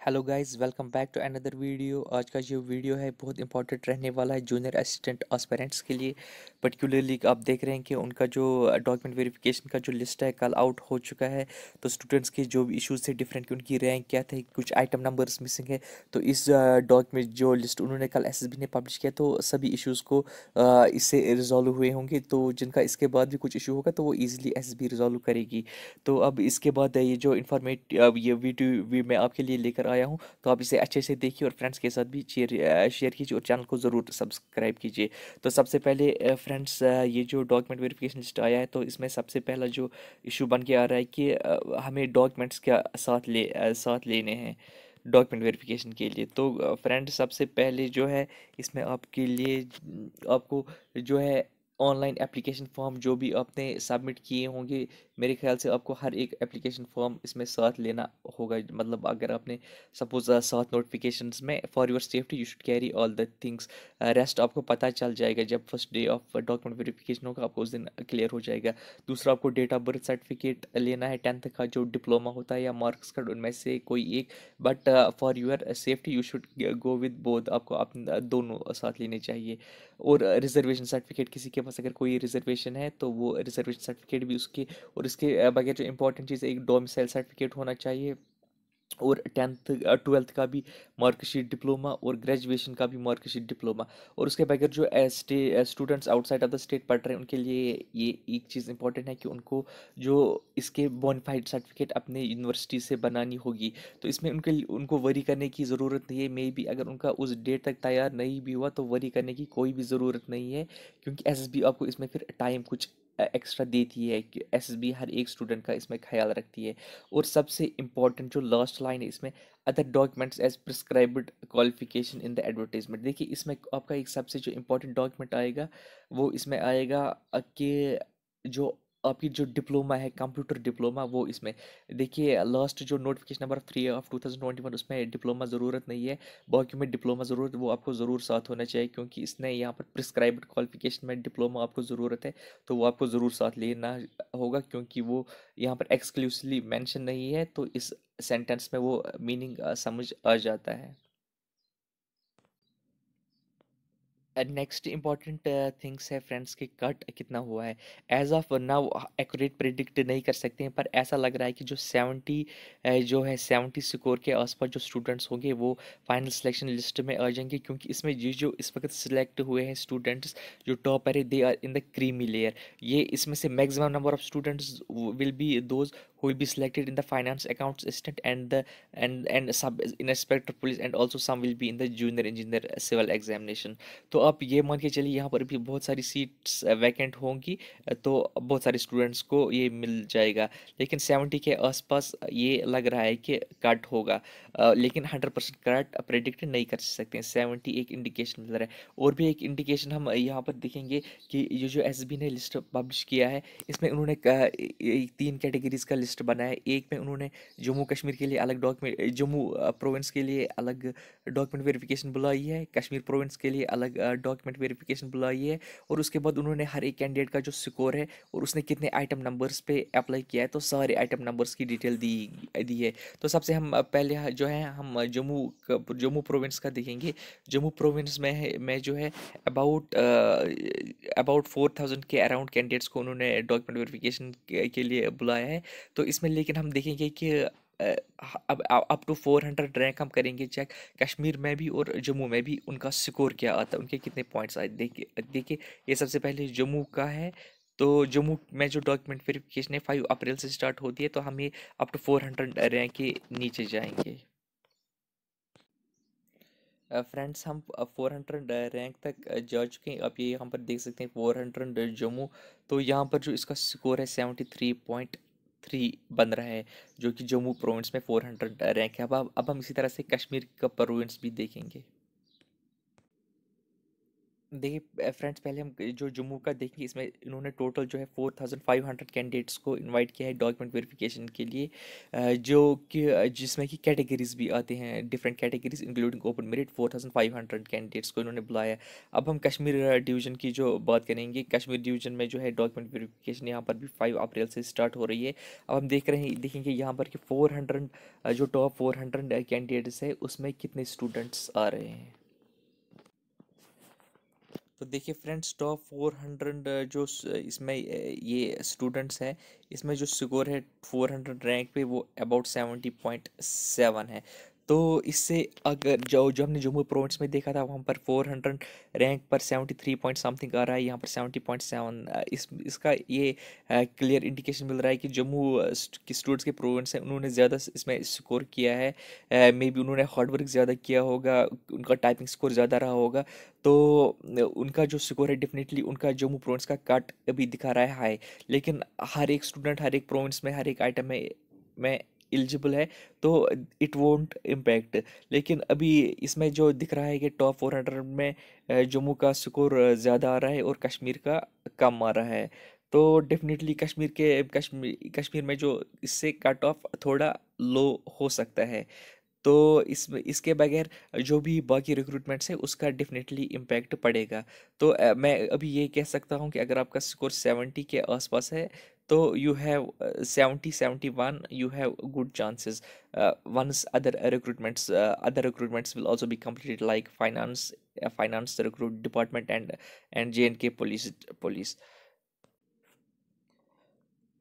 Hello guys, welcome back to another video. आज का जो वीडियो है बहुत इंपॉर्टेंट रहने वाला है जूनियर असिस्टेंट एस्पिरेंट्स के लिए। पर्टिकुलरली आप देख रहे हैं कि उनका जो डॉक्यूमेंट वेरिफिकेशन का जो लिस्ट है कल आउट हो चुका है। तो स्टूडेंट्स के जो भी इश्यूज थे डिफरेंट, कि उनकी रैंक क्या थे, कुछ आइटम नंबर्स मिसिंग है। तो इस डॉक्यूमेंट जो लिस्ट उन्होंने कल एसएसबी ने पब्लिश किया, तो सभी इश्यूज को इससे रिजॉल्व हुए होंगे। तो जिनका इसके बाद भी कुछ इशू होगा तो वो ईजिली एसएसबी रिजॉल्व करेगी। तो अब इसके बाद ये जो इन्फॉर्मेट अब ये वीडियो भी मैं आपके लिए लेकर आया हूँ, तो आप इसे अच्छे से देखिए और फ्रेंड्स के साथ भी शेयर कीजिए और चैनल को ज़रूर सब्सक्राइब कीजिए। तो सबसे पहले फ्रेंड्स, ये जो डॉक्यूमेंट वेरिफिकेशन लिस्ट आया है, तो इसमें सबसे पहला जो इशू बन के आ रहा है कि हमें डॉक्यूमेंट्स क्या साथ लेने हैं डॉक्यूमेंट वेरिफिकेशन के लिए। तो फ्रेंड, सबसे पहले जो है इसमें आपके लिए आपको जो है ऑनलाइन एप्लीकेशन फॉर्म जो भी आपने सबमिट किए होंगे, मेरे ख्याल से आपको हर एक एप्लीकेशन फॉर्म इसमें साथ लेना होगा। मतलब अगर आपने सपोज 7 नोटिफिकेशंस में, for your safety you should carry all the things. Rest आपको पता चल जाएगा जब first day of document verification होगा, आपको उस दिन क्लियर हो जाएगा। दूसरा, आपको डेट ऑफ बर्थ सर्टिफिकेट लेना है, 10th का जो डिप्लोमा होता है या मार्क्स कार्ड, उनमें से कोई एक। But for your safety you should go with both, आपको अपने दोनों साथ लेने चाहिए। और रिजर्वेशन सर्टिफिकेट, किसी के पास अगर कोई रिजर्वेशन है तो वो रिजर्वेशन सर्टिफिकेट भी उसके। और इसके बगैर जो इंपॉर्टेंट चीज़ है, एक डोमिसाइल सर्टिफिकेट होना चाहिए। और 12th का भी मार्कशीट डिप्लोमा, और ग्रेजुएशन का भी मार्कशीट डिप्लोमा। और उसके बगैर जो students outside of the state पढ़ रहे हैं उनके लिए ये एक चीज़ इंपॉर्टेंट है कि उनको जो इसके बोनाफाइड सर्टिफिकेट अपने यूनिवर्सिटी से बनानी होगी। तो इसमें उनको वरी करने की ज़रूरत नहीं है। मे बी अगर उनका उस डेट तक तैयार नहीं भी हुआ तो वरी करने की कोई भी ज़रूरत नहीं है, क्योंकि एसएसबी आपको इसमें फिर टाइम कुछ एक्स्ट्रा देती है, कि एसएसबी हर एक स्टूडेंट का इसमें ख्याल रखती है। और सबसे इम्पॉर्टेंट जो लास्ट लाइन है इसमें, other documents as prescribed qualification in the advertisement. देखिए, इसमें आपका एक सबसे जो इम्पोर्टेंट डॉक्यूमेंट आएगा वो इसमें आएगा कि जो आपकी जो डिप्लोमा है, कंप्यूटर डिप्लोमा, वो इसमें। देखिए, लास्ट जो नोटिफिकेशन नंबर 3 ऑफ 2021, उसमें डिप्लोमा ज़रूरत नहीं है। बाकी में डिप्लोमा ज़रूरत, वो आपको ज़रूर साथ होना चाहिए, क्योंकि इसने यहाँ पर प्रिस्क्राइब्ड क्वालिफिकेशन में डिप्लोमा आपको ज़रूरत है। तो वो आपको ज़रूर साथ लेना होगा, क्योंकि वो यहाँ पर एक्सक्लूसिवली मेंशन नहीं है, तो इस सेंटेंस में वो मीनिंग समझ आ जाता है। नेक्स्ट इंपॉर्टेंट थिंग्स है फ्रेंड्स, के कट कितना हुआ है। As of now accurate predict नहीं कर सकते हैं, पर ऐसा लग रहा है कि जो 70 जो है 70 स्कोर के आसपास जो स्टूडेंट्स होंगे वो फाइनल सिलेक्शन लिस्ट में आ जाएंगे, क्योंकि इसमें ये जो इस वक्त सिलेक्ट हुए हैं स्टूडेंट्स, जो टॉपर है, they are in the creamy layer. ये इसमें से maximum number of students will be those who will be selected in the finance accounts assistant and the and sub inspector police, and also some will be in the junior engineer civil examination। तो आप ये मान के चलिए यहाँ पर भी बहुत सारी सीट्स वैकेंट होंगी, तो बहुत सारे स्टूडेंट्स को ये मिल जाएगा। लेकिन 70 के आसपास ये लग रहा है कि कट होगा। लेकिन 100% कट प्रेडिक्ट नहीं कर सकते हैं। 70 एक इंडिकेशन मिल रहा है। और भी एक इंडिकेशन हम यहाँ पर देखेंगे कि ये जो एसबी ने लिस्ट पब्लिश किया है, इसमें उन्होंने 3 कैटेगरीज का लिस्ट बनाया है। एक में उन्होंने जम्मू कश्मीर के लिए अलग डॉक्यूमेंट, जम्मू प्रोविंस के लिए अलग डॉक्यूमेंट वेरिफिकेशन बुलाई है, कश्मीर प्रोविंस के लिए अलग डॉक्यूमेंट वेरिफिकेशन बुलाई है। और उसके बाद उन्होंने हर एक कैंडिडेट का जो स्कोर है और उसने कितने आइटम नंबर्स पे अप्लाई किया है, तो सारे आइटम नंबर्स की डिटेल दी है। तो सबसे हम पहले जो है हम जम्मू प्रोविंस का देखेंगे। जम्मू प्रोविंस में है, में जो है अबाउट 4000 के अराउंड कैंडिडेट्स को उन्होंने डॉक्यूमेंट वेरिफिकेशन के लिए बुलाया है। तो इसमें लेकिन हम देखेंगे कि अब अप टू 400 रैंक हम करेंगे चेक। कश्मीर में भी और जम्मू में भी उनका स्कोर क्या आता है, उनके कितने पॉइंट्स आए। देखिए देखिए, ये सबसे पहले जम्मू का है। तो जम्मू में जो डॉक्यूमेंट वेरिफिकेशन है 5 अप्रैल से स्टार्ट होती है, तो हम ये अप टू 400 रैंक के नीचे जाएंगे। फ्रेंड्स, हम 400 रैंक तक जा चुके हैं। आप ये यहाँ पर देख सकते हैं 400 जम्मू। तो यहाँ पर जो इसका स्कोर है 73.3 बन रहा है, जो कि जम्मू प्रोविंस में 400 रैंक है। अब हम इसी तरह से कश्मीर का प्रोविंस भी देखेंगे। देखिए फ्रेंड्स, पहले हम जो जम्मू का देखेंगे, इसमें इन्होंने टोटल जो है 4500 कैंडिडेट्स को इनवाइट किया है डॉक्यूमेंट वेरिफिकेशन के लिए, जो कि जिसमें कि कैटेगरीज भी आते हैं, different categories including open merit. 4500 candidates को इन्होंने बुलाया है। अब हम कश्मीर डिवीज़न की जो बात करेंगे, कश्मीर डिवीज़न में जो है डॉक्यूमेंट वेरिफिकेशन यहाँ पर भी 5 अप्रैल से स्टार्ट हो रही है। अब हम देखेंगे यहाँ पर कि 400 जो टॉप 400 कैंडिडेट्स है उसमें कितने स्टूडेंट्स आ रहे हैं। तो देखिए फ्रेंड्स, टॉप 400 जो इसमें ये स्टूडेंट्स हैं, इसमें जो स्कोर है 400 रैंक पे वो अबाउट 70.7 है। तो इससे अगर जो हमने जम्मू प्रोविंस में देखा था वहाँ पर 400 रैंक पर 73 पॉइंट समथिंग आ रहा है, यहाँ पर 70.7। इसका ये क्लियर इंडिकेशन मिल रहा है कि जम्मू की स्टूडेंट्स के प्रोविंस हैं, उन्होंने ज़्यादा इसमें स्कोर किया है। मे बी उन्होंने हार्ड वर्क ज़्यादा किया होगा, उनका टाइपिंग स्कोर ज़्यादा रहा होगा। तो उनका जो स्कोर है डेफिनेटली उनका जम्मू प्रोविंस का कट अभी दिखा रहा है हाई। लेकिन हर एक स्टूडेंट हर एक प्रोविंस में हर एक आइटम में एलिजिबल है, तो इट वोंट इम्पैक्ट। लेकिन अभी इसमें जो दिख रहा है कि टॉप 400 में जम्मू का स्कोर ज़्यादा आ रहा है और कश्मीर का कम आ रहा है। तो डेफिनेटली कश्मीर में जो इससे कट ऑफ थोड़ा लो हो सकता है। तो इसमें इसके बगैर जो भी बाकी रिक्रूटमेंट्स है उसका डेफिनेटली इम्पैक्ट पड़ेगा। तो मैं अभी ये कह सकता हूँ कि अगर आपका स्कोर 70 के आसपास है तो you have 70-71, you have good chances once other recruitments will also be completed like finance recruit department and J&K police.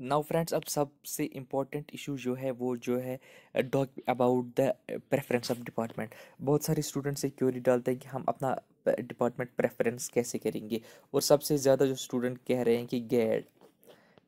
Now friends, अब सबसे इम्पोर्टेंट इशू जो है वो जो है talk about the preference of department. बहुत सारे स्टूडेंट्स से क्वेरी डालते हैं कि हम अपना डिपार्टमेंट प्रेफरेंस कैसे करेंगे, और सबसे ज़्यादा जो स्टूडेंट कह रहे हैं कि गैड।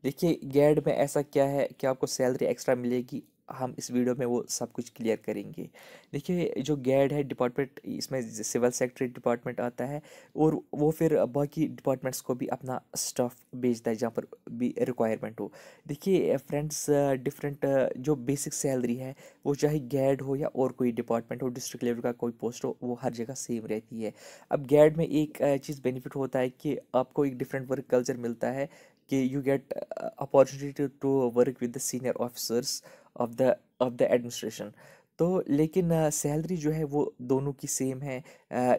देखिए गैड में ऐसा क्या है कि आपको सैलरी एक्स्ट्रा मिलेगी, हम इस वीडियो में वो सब कुछ क्लियर करेंगे। देखिए जो गैड है डिपार्टमेंट, इसमें सिविल सेक्रेटरी डिपार्टमेंट आता है, और वो फिर बाकी डिपार्टमेंट्स को भी अपना स्टाफ भेजता है जहाँ पर भी रिक्वायरमेंट हो। देखिए फ्रेंड्स, डिफरेंट जो बेसिक सैलरी है वो चाहे गैड हो या और कोई डिपार्टमेंट हो, डिस्ट्रिक्ट लेवल का कोई पोस्ट हो, वो हर जगह सेम रहती है। अब गैड में एक चीज़ बेनिफिट होता है कि आपको एक डिफरेंट वर्क कल्चर मिलता है, कि you get opportunity to work with the senior officers of the administration. तो लेकिन सैलरी जो है वो दोनों की सेम है,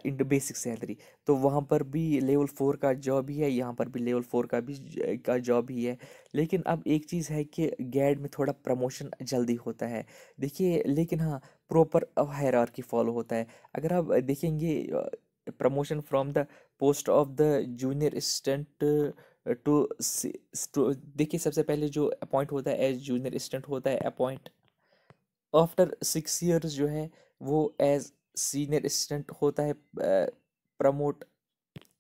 इन बेसिक सैलरी। तो वहाँ पर भी लेवल 4 का जॉब ही है, यहाँ पर भी लेवल 4 का जॉब ही है। लेकिन अब एक चीज़ है कि गैड में थोड़ा प्रमोशन जल्दी होता है। देखिए लेकिन हाँ, प्रॉपर हायरार्की फॉलो होता है। अगर आप देखेंगे promotion from the post of the junior assistant to देखिए सबसे पहले जो अपॉइंट होता है एज जूनियर असिस्टेंट होता है अपॉइंट। आफ्टर 6 ईयर्स जो है वो एज सीनियर असिस्टेंट होता है प्रमोट।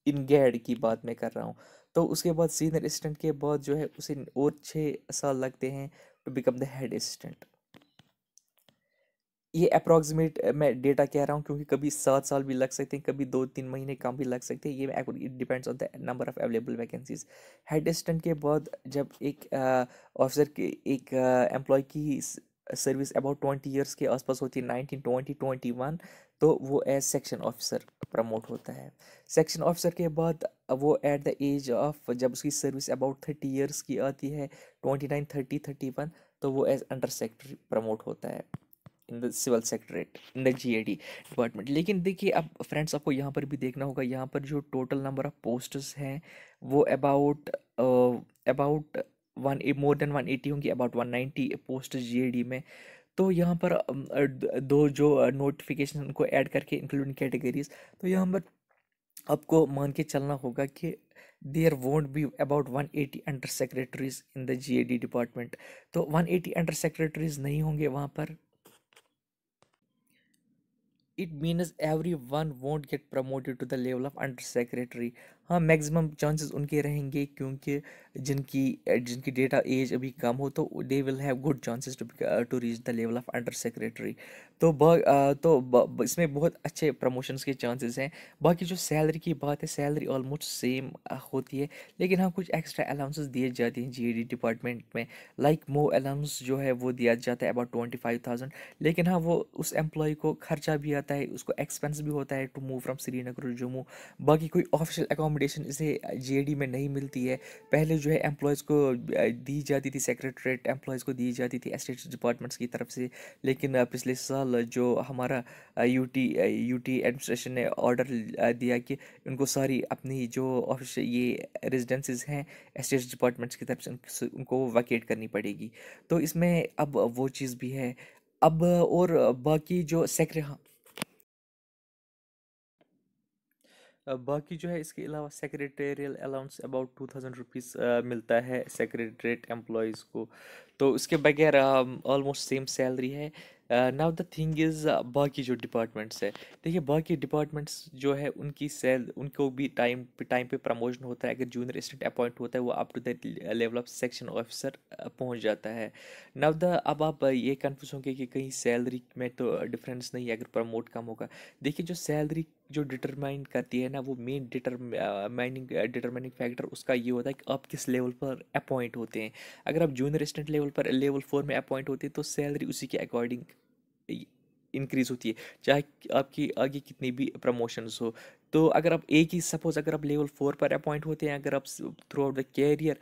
इन गैड की बात मैं कर रहा हूँ। तो उसके बाद सीनियर असिस्टेंट के बाद जो है उसे और 6 साल लगते हैं to become the head assistant. ये अप्रॉक्सीमेट मैं डेटा कह रहा हूँ, क्योंकि कभी 7 साल भी लग सकते हैं, कभी 2-3 महीने कम भी लग सकते हैं। ये it depends on the number of available vacancies. Head assistant के बाद जब एक ऑफिसर के एक एम्प्लॉय की सर्विस अबाउट 20 ईयर्स के आसपास होती है, 19, 20, 21, तो वो एज सेक्शन ऑफिसर प्रमोट होता है। सेक्शन ऑफिसर के बाद वो एट द एज ऑफ, जब उसकी सर्विस अबाउट 30 ईयर्स की आती है, 29, 30, 31, तो वो एज अंडर सेक्रेटरी प्रमोट होता है in the civil secretariat in the GAD department. लेकिन देखिए अब फ्रेंड्स, आपको यहाँ पर भी देखना होगा, यहाँ पर जो टोटल नंबर ऑफ पोस्ट्स हैं वो अबाउट वन मोर देन 180 होंगी, अबाउट 190 पोस्ट जीएडी में। तो यहाँ पर दो जो नोटिफिकेशन उनको ऐड करके इंक्लूडिंग कैटेगरीज, तो यहाँ पर आपको मान के चलना होगा कि there won't be about 180 under secretaries in the GAD department. तो 180 अंडर सेक्रेटरीज नहीं होंगे वहाँ पर। It means everyone won't get promoted to the level of under secretary. हाँ, मैक्सिमम चांसेस उनके रहेंगे, क्योंकि जिनकी जिनकी डेटा एज अभी कम हो, तो they will have good chances to reach the level of under secretary. तो इसमें बहुत अच्छे प्रमोशंस के चांसेस हैं। बाकी जो सैलरी की बात है, सैलरी ऑलमोस्ट सेम होती है, लेकिन हाँ कुछ एक्स्ट्रा अलाउंसेस दिए जाते हैं जीएडी डिपार्टमेंट में। लाइक मो अलाउंस जो है वो दिया जाता है अबाउट 25,000। लेकिन हाँ वो उस एम्प्लॉय को खर्चा भी आता है, उसको एक्सपेंस भी होता है to move from Srinagar Jammu. बाकी कोई ऑफिशियल अकोमोडेशन इसे जीएडी में नहीं मिलती है। पहले जो है एम्प्लॉयज़ को दी जाती थी, सेक्रेटरीट एम्प्लॉयज़ को दी जाती थी एस्टेट डिपार्टमेंट्स की तरफ से। लेकिन पिछले साल जो हमारा यूटी यूटी एडमिनिस्ट्रेशन ने ऑर्डर दिया कि उनको सारी अपनी जो ऑफिशियल ये रेजिडेंसेस हैं एस्टेट डिपार्टमेंट्स की तरफ से उनको वैकेट करनी पड़ेगी। तो इसमें अब वो चीज़ भी है। अब और बाकी जो बाकी जो है इसके अलावा सेक्रेटेरियल अलाउंस अबाउट 2,000 रुपीज़ मिलता है सेक्रेटरीट एम्प्लॉयज़ को। तो उसके बगैर ऑलमोस्ट सेम सैलरी है। नाउ द थिंग इज़ बाकी जो डिपार्टमेंट्स है, देखिए बाकी डिपार्टमेंट्स जो है उनकी उनको भी टाइम पे प्रमोशन होता है। अगर जूनियर असिस्टेंट अपॉइंट होता है वो up to the level of section officer पहुंच जाता है। नाउ द अब आप ये कन्फ्यूज होंगे कि कहीं सैलरी में तो डिफरेंस नहीं है अगर प्रमोट कम होगा। देखिए जो सैलरी जो डिटरमाइन करती है ना, वो मेन डिटरमाइनिंग फैक्टर उसका ये होता है कि आप किस लेवल पर अपॉइंट होते हैं। अगर आप जूनियर असिस्टेंट लेवल पर लेवल 4 में अपॉइंट होते हैं तो सैलरी उसी के अकॉर्डिंग इंक्रीज होती है, चाहे आपकी आगे कितनी भी प्रमोशंस हो। तो अगर आप एक ही सपोज अगर आप लेवल 4 पर अपॉइंट होते हैं, अगर आप throughout the career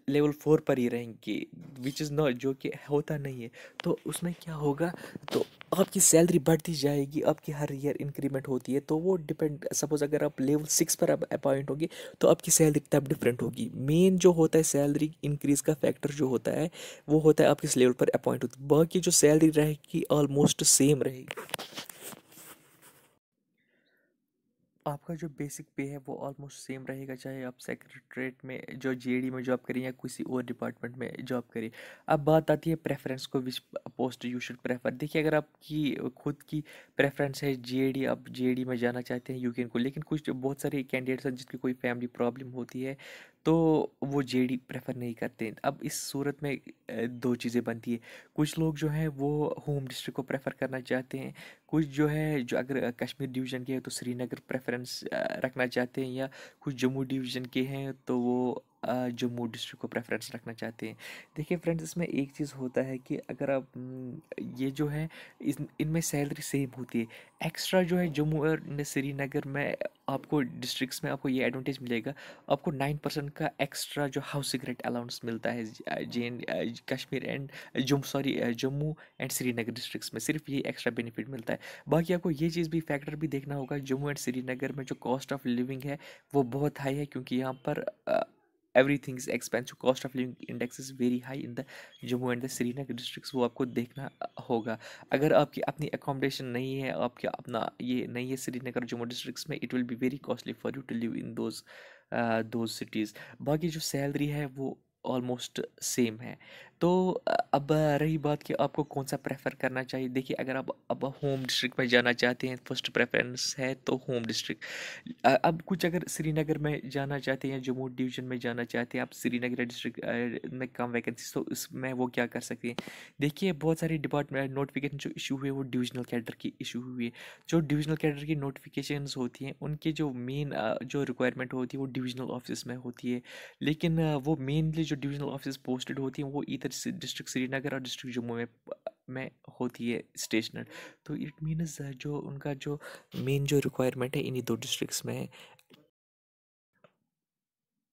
level 4 पर ही रहेंगे, विच इज़ नॉट, जो कि होता नहीं है, तो उसमें क्या होगा, तो आपकी सैलरी बढ़ती जाएगी, आपकी हर ईयर इंक्रीमेंट होती है। तो वो डिपेंड, सपोज अगर आप लेवल 6 पर अपॉइंट होंगे तो आपकी सैलरी तब डिफरेंट होगी। मेन जो होता है सैलरी इंक्रीज का फैक्टर जो होता है वो होता है आप किस लेवल पर अपॉइंट होते हैं। बाकी जो सैलरी रहेगी ऑलमोस्ट सेम रहेगी। आपका जो बेसिक पे है वो ऑलमोस्ट सेम रहेगा, चाहे आप सेक्रेटरीट में जो जीएडी में जॉब करें या किसी और डिपार्टमेंट में जॉब करें। अब बात आती है प्रेफरेंस को, विच पोस्ट यू शुड प्रेफर। देखिए अगर आपकी खुद की प्रेफरेंस है जीएडी, आप जीएडी में जाना चाहते हैं यूकेन को, लेकिन कुछ बहुत सारे कैंडिडेट्स हैं जिसकी कोई फैमिली प्रॉब्लम होती है तो वो जीएडी प्रेफर नहीं करते। अब इस सूरत में दो चीज़ें बनती है। कुछ लोग जो हैं वो होम डिस्ट्रिक्ट को प्रेफर करना चाहते हैं, कुछ जो है जो अगर कश्मीर डिवीज़न के हैं तो श्रीनगर प्रेफरेंस रखना चाहते हैं, या कुछ जम्मू डिवीज़न के हैं तो वो जम्मू डिस्ट्रिक्ट को प्रेफरेंस रखना चाहते हैं। देखिए फ्रेंड्स, इसमें एक चीज़ होता है कि अगर आप ये जो है इनमें सैलरी सेम होती है। एक्स्ट्रा जो है जम्मू और श्रीनगर में आपको डिस्ट्रिक्ट्स में आपको ये एडवांटेज मिलेगा, आपको 9% का एक्स्ट्रा जो हाउसिंग रेंट अलाउंस मिलता है जे and Kashmir and Jammu and Srinagar districts में, सिर्फ ये एक्स्ट्रा बेनिफिट मिलता है। बाकी आपको ये चीज़ भी फैक्टर भी देखना होगा, जम्मू एंड श्रीनगर में जो कॉस्ट ऑफ लिविंग है वो बहुत हाई है, क्योंकि यहाँ पर everything is expensive, cost of living index is very high in the Jammu and the Srinagar districts, वो आपको देखना होगा। अगर आपकी अपनी अकोमोडेशन नहीं है, आपका अपना ये नहीं है श्रीनगर जम्मू डिस्ट्रिक्ट्स में, it will be very costly for you to live in those cities. बाकी जो सैलरी है वो ऑलमोस्ट सेम है। तो अब रही बात कि आपको कौन सा प्रेफर करना चाहिए। देखिए अगर आप अब होम डिस्ट्रिक्ट में जाना चाहते हैं, फर्स्ट प्रेफरेंस है तो होम डिस्ट्रिक्ट। अब कुछ अगर श्रीनगर में जाना चाहते हैं, जम्मू डिवीजन में जाना चाहते हैं आप, श्रीनगर डिस्ट्रिक्ट में कम वैकेंसी, तो इसमें वो क्या कर सकते हैं। देखिए बहुत सारे डिपार्टमेंट नोटिफिकेशन जो इशू हुए वो डिविजनल कैडर की इशू हुई है। जो डिविजनल कैडर की नोटिफिकेशंस होती हैं उनकी जो मेन जो रिक्वायरमेंट होती है वो डिविजनल ऑफिस में होती है। लेकिन वो मेनली जो डिविजनल ऑफिस पोस्टेड होती हैं वो इधर डिस्ट्रिक्ट श्रीनगर और डिस्ट्रिक्ट जम्मू में होती है स्टेशनर। तो इट मीन्स जो उनका जो मेन जो रिक्वायरमेंट है इन्हीं दो डिस्ट्रिक्ट्स में है।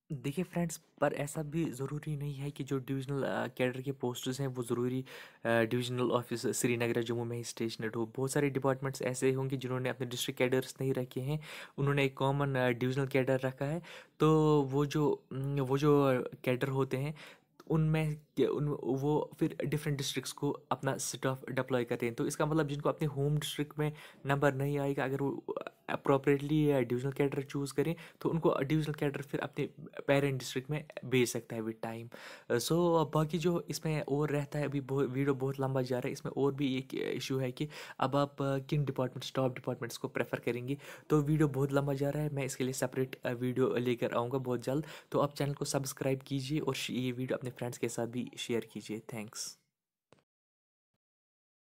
देखिए फ्रेंड्स, पर ऐसा भी ज़रूरी नहीं है कि जो डिविजनल कैडर के पोस्ट्स हैं वो ज़रूरी डिविजनल ऑफिस श्रीनगर या जम्मू में ही स्टेशनड हो। बहुत सारे डिपार्टमेंट्स ऐसे होंगे जिन्होंने अपने डिस्ट्रिक्ट कैडर्स नहीं रखे हैं, उन्होंने एक कॉमन डिविजनल कैडर रखा है। तो वो जो कैडर होते हैं उनमें उन वो फिर डिफरेंट डिस्ट्रिक्ट्स को अपना स्टाफ डिप्लॉय करते हैं। तो इसका मतलब जिनको अपने होम डिस्ट्रिक्ट में नंबर नहीं आएगा, अगर वो अप्रोप्रिएटली डिविजनल कैडर चूज़ करें तो उनको डिविजनल कैडर फिर अपने पेरेंट डिस्ट्रिक्ट में भेज सकता है विद टाइम। सो बाकी जो इसमें और रहता है, अभी वीडियो बहुत लंबा जा रहा है, इसमें और भी एक इशू है कि अब आप किन डिपार्टमेंट्स, टॉप डिपार्टमेंट्स को प्रेफर करेंगे। तो वीडियो बहुत लंबा जा रहा है, मैं इसके लिए सेपरेट वीडियो लेकर आऊँगा बहुत जल्द। तो आप चैनल को सब्सक्राइब कीजिए और ये वीडियो अपने फ्रेंड्स के साथ भी शेयर कीजिए। थैंक्स।